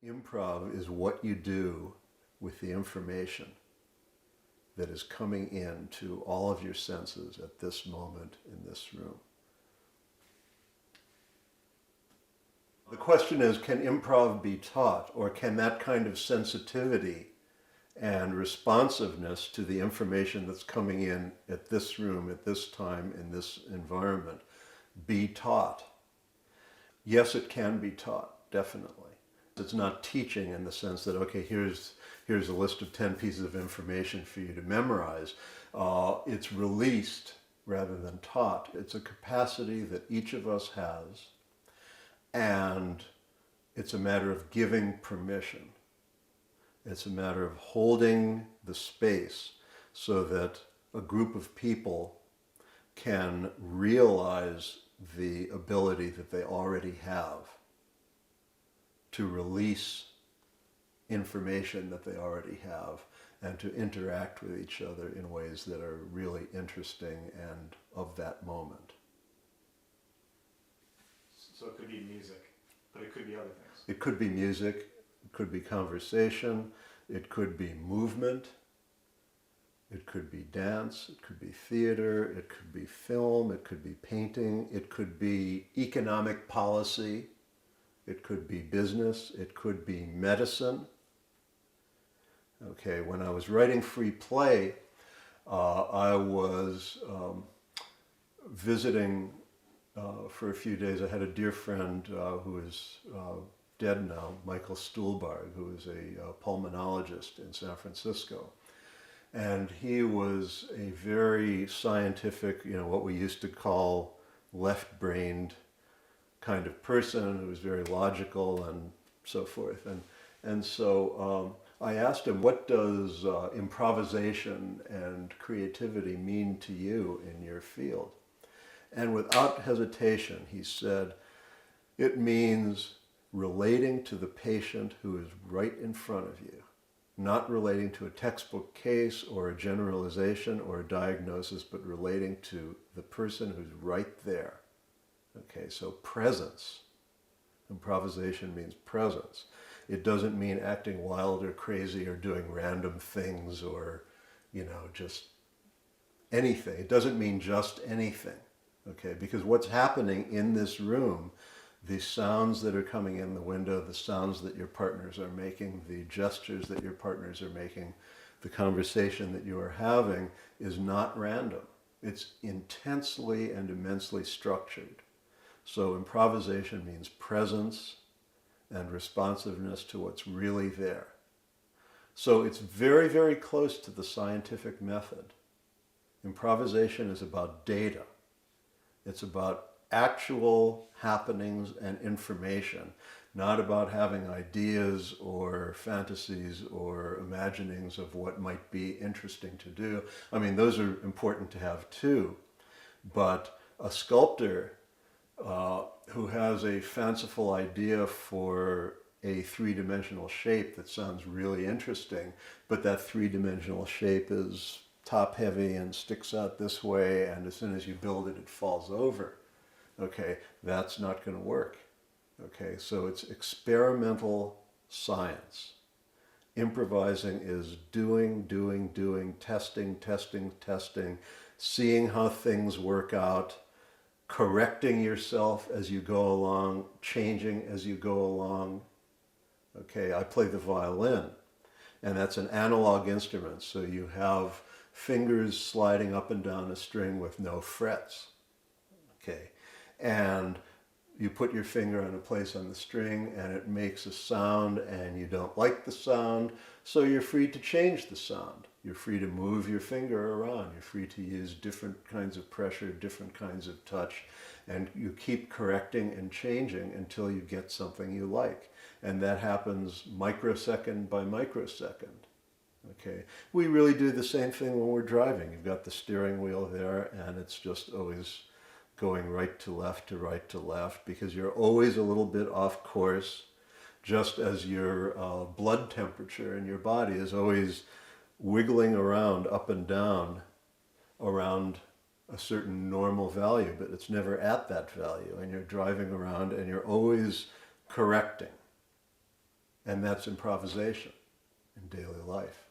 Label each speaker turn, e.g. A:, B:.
A: Improv is what you do with the information that is coming in to all of your senses at this moment in this room. The question is, can improv be taught, or can that kind of sensitivity and responsiveness to the information that's coming in at this room, at this time, in this environment, be taught? Yes, it can be taught, definitely. It's not teaching in the sense that, okay, here's a list of 10 pieces of information for you to memorize. It's released rather than taught. It's a capacity that each of us has, and it's a matter of giving permission. It's a matter of holding the space so that a group of people can realize the ability that they already have to release information that they already have and to interact with each other in ways that are really interesting and of that moment.
B: So it could be music, but it could be other things.
A: It could be music, it could be conversation, it could be movement, it could be dance, it could be theater, it could be film, it could be painting, it could be economic policy, it could be business, it could be medicine. Okay, when I was writing Free Play, I was visiting for a few days. I had a dear friend who is dead now, Michael Stuhlbarg, who is a pulmonologist in San Francisco. And he was a very scientific, what we used to call left-brained kind of person who was very logical and so forth. And so I asked him, what does improvisation and creativity mean to you in your field? And without hesitation, he said, it means relating to the patient who is right in front of you, not relating to a textbook case or a generalization or a diagnosis, but relating to the person who's right there. Okay, so presence. Improvisation means presence. It doesn't mean acting wild or crazy or doing random things or, just anything. It doesn't mean just anything. Okay, because what's happening in this room, the sounds that are coming in the window, the sounds that your partners are making, the gestures that your partners are making, the conversation that you are having is not random. It's intensely and immensely structured. So improvisation means presence and responsiveness to what's really there. So it's very, very close to the scientific method. Improvisation is about data. It's about actual happenings and information, not about having ideas or fantasies or imaginings of what might be interesting to do. I mean, those are important to have too, but a sculptor who has a fanciful idea for a three-dimensional shape that sounds really interesting, but that three-dimensional shape is top-heavy and sticks out this way, and as soon as you build it, it falls over. Okay, that's not going to work. Okay, so it's experimental science. Improvising is doing, testing, seeing how things work out, correcting yourself as you go along, changing as you go along. Okay, I play the violin, and that's an analog instrument, so you have fingers sliding up and down a string with no frets. Okay, and you put your finger on a place on the string and it makes a sound and you don't like the sound, so you're free to change the sound. You're free to move your finger around. You're free to use different kinds of pressure, different kinds of touch, and you keep correcting and changing until you get something you like. And that happens microsecond by microsecond. Okay, we really do the same thing when we're driving. You've got the steering wheel there and it's just always going right to left to right to left because you're always a little bit off course, just as your blood temperature in your body is always wiggling around up and down around a certain normal value, but it's never at that value, and you're driving around and you're always correcting. And that's improvisation in daily life.